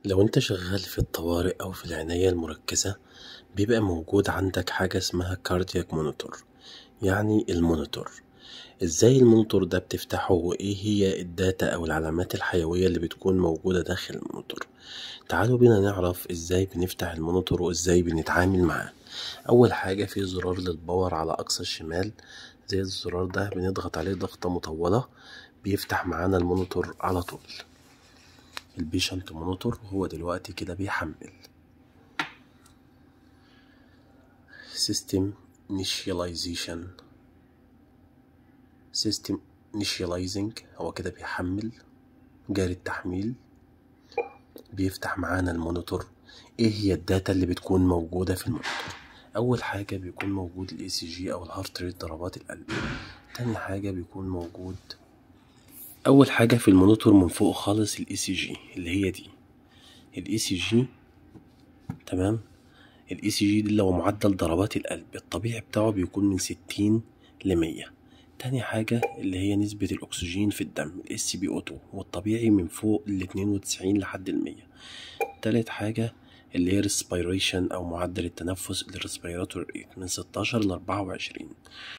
لو انت شغال في الطوارئ او في العناية المركزة بيبقى موجود عندك حاجة اسمها كاردياك مونيتور، يعني المونيتور. ازاي المونيتور ده بتفتحه وايه هي الداتا او العلامات الحيوية اللي بتكون موجودة داخل المونيتور؟ تعالوا بينا نعرف ازاي بنفتح المونيتور وازاي بنتعامل معاه. اول حاجة في زرار للباور على اقصى الشمال، زي الزرار ده بنضغط عليه ضغطة مطولة بيفتح معانا المونيتور على طول. البيشنت مونيتور هو دلوقتي كده بيحمل. System initialization System initializing هو كده بيحمل، جاري التحميل. بيفتح معانا المونيتور. ايه هي الداتا اللي بتكون موجودة في المونيتور؟ اول حاجة بيكون موجود الاي سي جي او الهارت ريت، ضربات القلب. تاني حاجة بيكون موجود اول حاجة في المونيتور من فوق خالص الاي سي جي اللي هي دي الاي سي جي. تمام. الاي سي جي دي اللي هو معدل ضربات القلب الطبيعي بتاعه بيكون من 60 ل100. تاني حاجة اللي هي نسبة الأكسجين في الدم الاس بي او 2 والطبيعي من فوق ال92 لحد ال100. تالت حاجة اللي هي respiration أو معدل التنفس الريسبيراتور من 16 ل24.